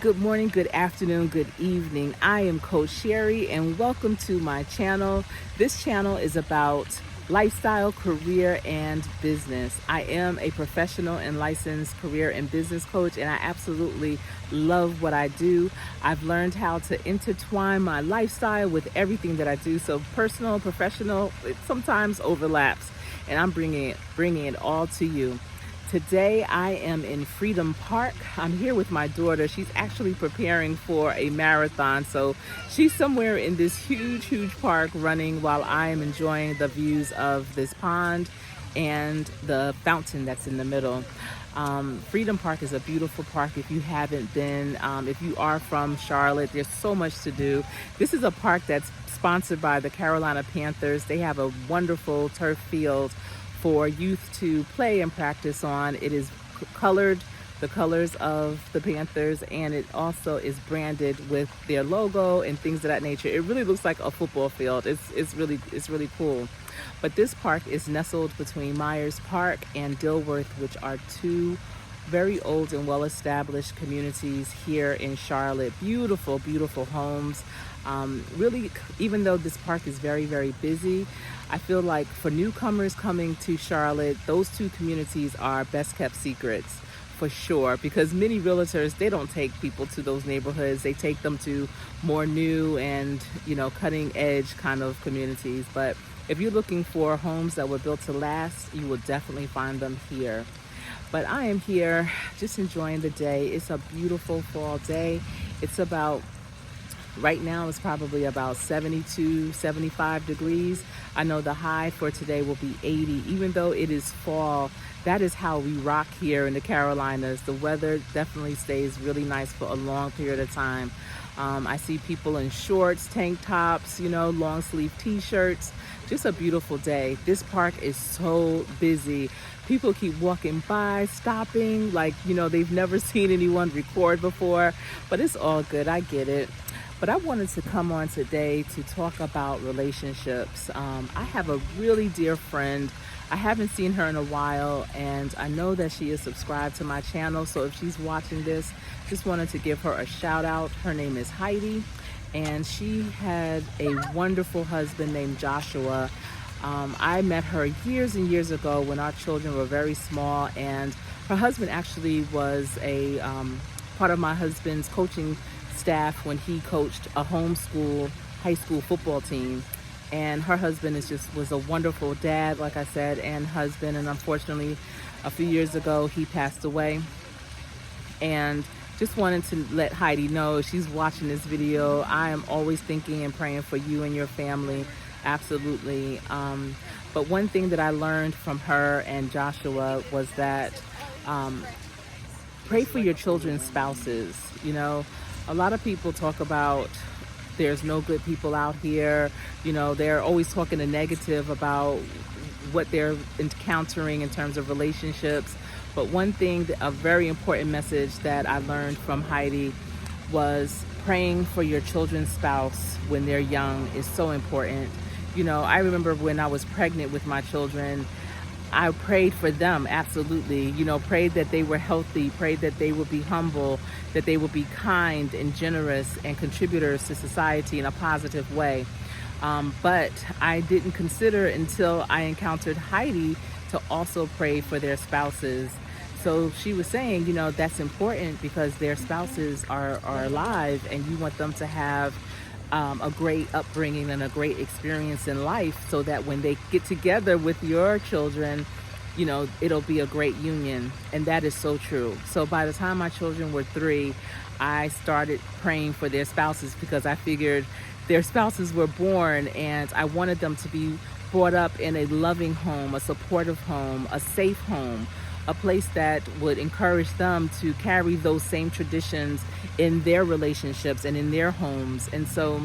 Good morning, good afternoon, good evening. I am Coach Sherry and welcome to my channel. This channel is about lifestyle, career, and business. I am a professional and licensed career and business coach, and I absolutely love what I do. I've learned how to intertwine my lifestyle with everything that I do. So personal, professional, it sometimes overlaps, and I'm bringing it all to you. Today I am in Freedom Park. I'm here with my daughter. She's actually preparing for a marathon. So she's somewhere in this huge park running while I am enjoying the views of this pond and the fountain that's in the middle. Freedom Park is a beautiful park if you haven't been. If you are from Charlotte, there's so much to do. This is a park that's sponsored by the Carolina Panthers. They have a wonderful turf field for youth to play and practice on. It is colored, the colors of the Panthers, and it also is branded with their logo and things of that nature. It really looks like a football field. It's really cool. But this park is nestled between Myers Park and Dilworth, which are two very old and well-established communities here in Charlotte. Beautiful homes. Really, even though this park is very busy, I feel like for newcomers coming to Charlotte, those two communities are best kept secrets for sure, because many realtors, they don't take people to those neighborhoods. They take them to more new and, cutting edge kind of communities. But if you're looking for homes that were built to last, you will definitely find them here. But I am here just enjoying the day. It's a beautiful fall day. Right now it's probably about 72, 75 degrees. I know the high for today will be 80. Even though it is fall, that is how we rock here in the Carolinas. The weather definitely stays really nice for a long period of time. I see people in shorts, tank tops, long sleeve t-shirts. Just a beautiful day. This park is so busy. People keep walking by, stopping, like, they've never seen anyone record before, but it's all good. I get it. But I wanted to come on today to talk about relationships. I have a really dear friend. I haven't seen her in a while, and I know that she is subscribed to my channel. So if she's watching this, just wanted to give her a shout out. Her name is Heidi, and she had a wonderful husband named Joshua. I met her years and years ago when our children were very small, and her husband actually was a part of my husband's coaching staff when he coached a homeschool high school football team. And her husband was a wonderful dad, like I said, and husband. And unfortunately, a few years ago, he passed away. And just wanted to let Heidi know, she's watching this video, I am always thinking and praying for you and your family. Absolutely. But one thing that I learned from her and Joshua was that pray for your children's spouses. A lot of people talk about there's no good people out here. They're always talking a negative about what they're encountering in terms of relationships. But one thing, a very important message that I learned from Heidi was praying for your children's spouse when they're young is so important. I remember when I was pregnant with my children, I prayed for them, absolutely. Prayed that they were healthy, prayed that they would be humble, that they would be kind and generous and contributors to society in a positive way. But I didn't consider until I encountered Heidi to also pray for their spouses. So she was saying, that's important because their spouses are alive, and you want them to have a great upbringing and a great experience in life, so that when they get together with your children, it'll be a great union. And that is so true. So by the time my children were 3, I started praying for their spouses, because I figured their spouses were born and I wanted them to be brought up in a loving home, a supportive home, a safe home, a place that would encourage them to carry those same traditions in their relationships and in their homes. And so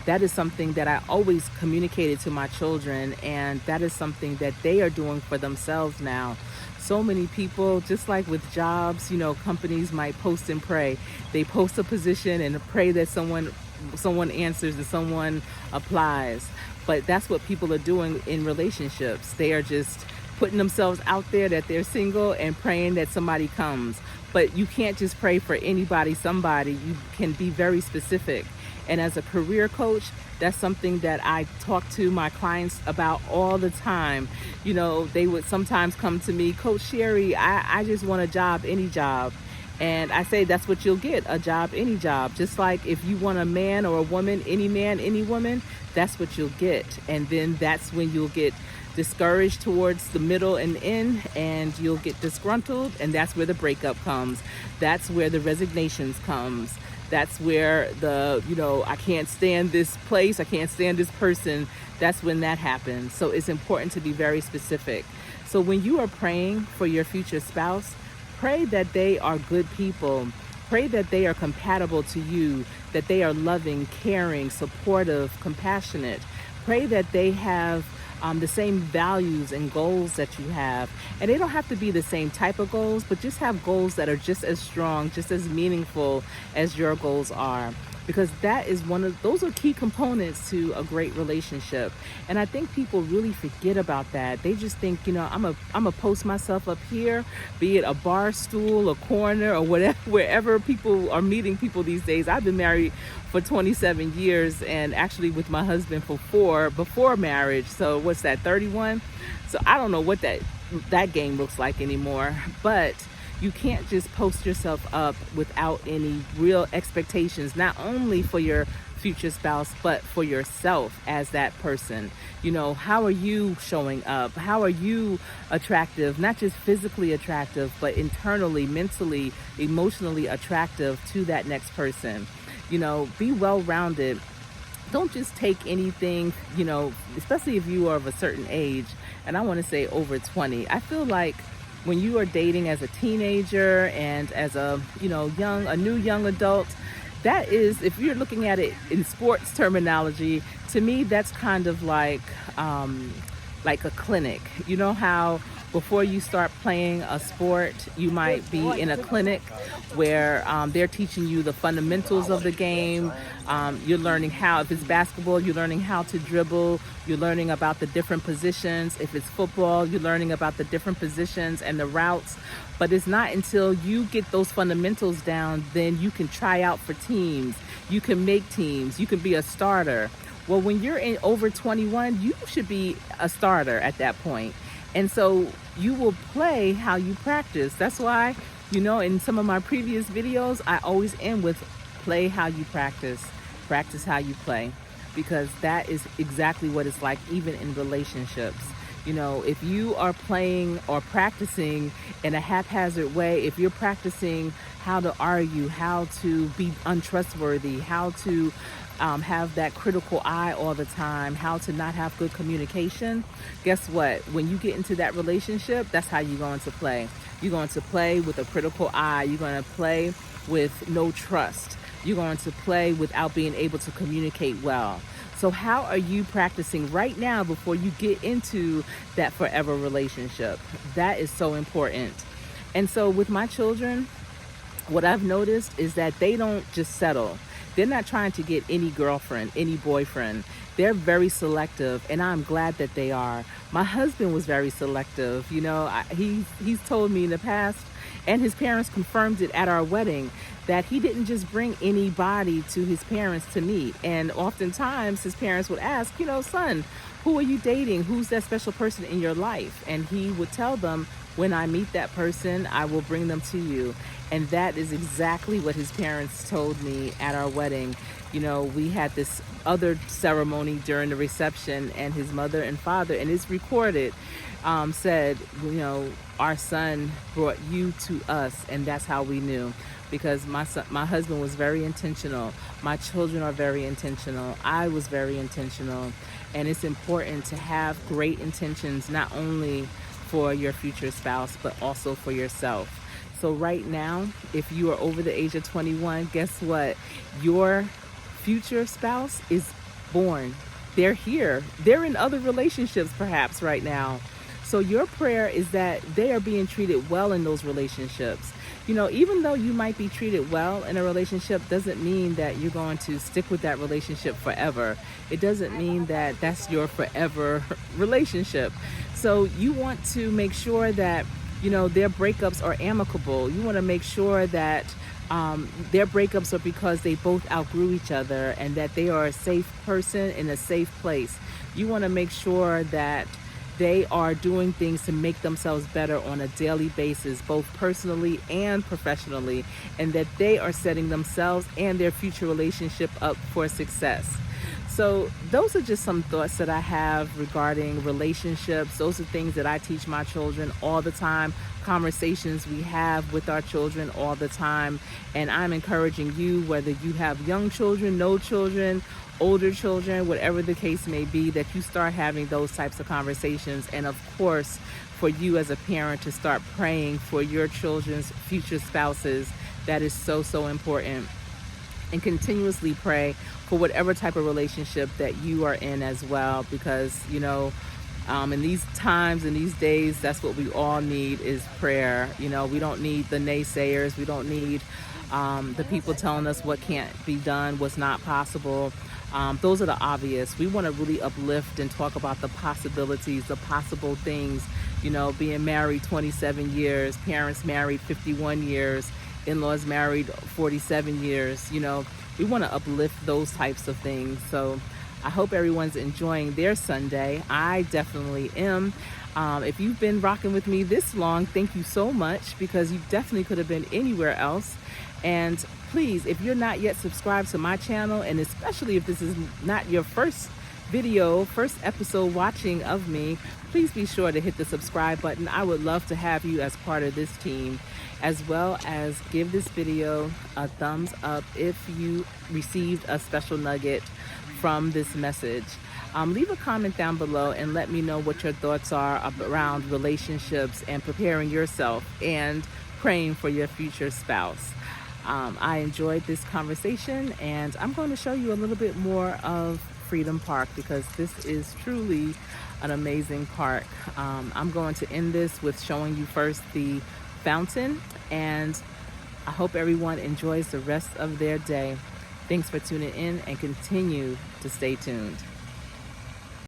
that is something that I always communicated to my children, and that is something that they are doing for themselves now. So many people, just like with jobs, companies might post and pray. They post a position and pray that someone answers and someone applies. But that's what people are doing in relationships. They are just putting themselves out there that they're single and praying that somebody comes. But you can't just pray for anybody, somebody. You can be very specific. And as a career coach, that's something that I talk to my clients about all the time. You know, they would sometimes come to me, Coach Sherry, I just want a job, any job. And I say that's what you'll get, a job, any job. Just like if you want a man or a woman, any woman, that's what you'll get. And then that's when you'll get discouraged towards the middle and end, and you'll get disgruntled, and that's where the breakup comes. That's where the resignations comes. That's where the, I can't stand this place, I can't stand this person. That's when that happens. So it's important to be very specific. So when you are praying for your future spouse, pray that they are good people. Pray that they are compatible to you, that they are loving, caring, supportive, compassionate. Pray that they have the same values and goals that you have. And they don't have to be the same type of goals, but just have goals that are just as strong, just as meaningful as your goals are. Because that is those are key components to a great relationship. And I think people really forget about that. They just think, I'm a post myself up here, be it a bar stool, a corner, or whatever, wherever people are meeting people these days. I've been married for 27 years and actually with my husband for 4 before marriage. So what's that, 31? So I don't know what that game looks like anymore. But you can't just post yourself up without any real expectations, not only for your future spouse, but for yourself as that person. How are you showing up? How are you attractive? Not just physically attractive, but internally, mentally, emotionally attractive to that next person. Be well-rounded. Don't just take anything, especially if you are of a certain age, and I want to say over 20. I feel like when you are dating as a teenager and as a new young adult, that is, if you're looking at it in sports terminology, to me that's kind of like a clinic. You know how before you start playing a sport, you might be in a clinic where they're teaching you the fundamentals of the game. You're learning how, if it's basketball, you're learning how to dribble. You're learning about the different positions. If it's football, you're learning about the different positions and the routes. But it's not until you get those fundamentals down, then you can try out for teams. You can make teams. You can be a starter. Well, when you're over 21, you should be a starter at that point. And so you will play how you practice. That's why, in some of my previous videos, I always end with play how you practice how you play, because that is exactly what it's like even in relationships. If you are playing or practicing in a haphazard way, if you're practicing how to argue, how to be untrustworthy, how to have that critical eye all the time, how to not have good communication, guess what? When you get into that relationship, that's how you're going to play. You're going to play with a critical eye. You're going to play with no trust. You're going to play without being able to communicate well. So how are you practicing right now before you get into that forever relationship? That is so important. And so with my children, what I've noticed is that they don't just settle. They're not trying to get any girlfriend, any boyfriend. They're very selective, and I'm glad that they are. My husband was very selective. He's told me in the past, and his parents confirmed it at our wedding, that he didn't just bring anybody to his parents to meet. And oftentimes his parents would ask, son, who are you dating? Who's that special person in your life? And he would tell them, when I meet that person, I will bring them to you. And that is exactly what his parents told me at our wedding. We had this other ceremony during the reception, and his mother and father, and it's recorded, said, our son brought you to us, and that's how we knew. Because my husband was very intentional. My children are very intentional. I was very intentional. And it's important to have great intentions, not only for your future spouse, but also for yourself. So right now, if you are over the age of 21, guess what? Your future spouse is born. They're here. They're in other relationships perhaps right now. So your prayer is that they are being treated well in those relationships. Even though you might be treated well in a relationship, doesn't mean that you're going to stick with that relationship forever. It doesn't mean that that's your forever relationship. So you want to make sure that, their breakups are amicable. You want to make sure that their breakups are because they both outgrew each other and that they are a safe person in a safe place. You want to make sure that they are doing things to make themselves better on a daily basis, both personally and professionally, and that they are setting themselves and their future relationship up for success. So those are just some thoughts that I have regarding relationships. Those are things that I teach my children all the time, conversations we have with our children all the time. And I'm encouraging you, whether you have young children, no children, older children, whatever the case may be, that you start having those types of conversations. And of course, for you as a parent to start praying for your children's future spouses. That is so, so important. And continuously pray for whatever type of relationship that you are in as well, because in these times, in these days, that's what we all need is prayer. We don't need the naysayers. We don't need the people telling us what can't be done, what's not possible. Those are the obvious. We want to really uplift and talk about the possibilities, the possible things. Being married 27 years, parents married 51 years, in-laws married 47 years. We want to uplift those types of things. So I hope everyone's enjoying their Sunday. I definitely am. If you've been rocking with me this long, thank you so much, because you definitely could have been anywhere else. And please, if you're not yet subscribed to my channel, and especially if this is not your first episode watching of me, please be sure to hit the subscribe button. I would love to have you as part of this team, as well as give this video a thumbs up if you received a special nugget from this message. Leave a comment down below and let me know what your thoughts are around relationships and preparing yourself and praying for your future spouse. I enjoyed this conversation, and I'm going to show you a little bit more of Freedom Park, because this is truly an amazing park. I'm going to end this with showing you first the fountain, and I hope everyone enjoys the rest of their day. Thanks for tuning in, and continue to stay tuned.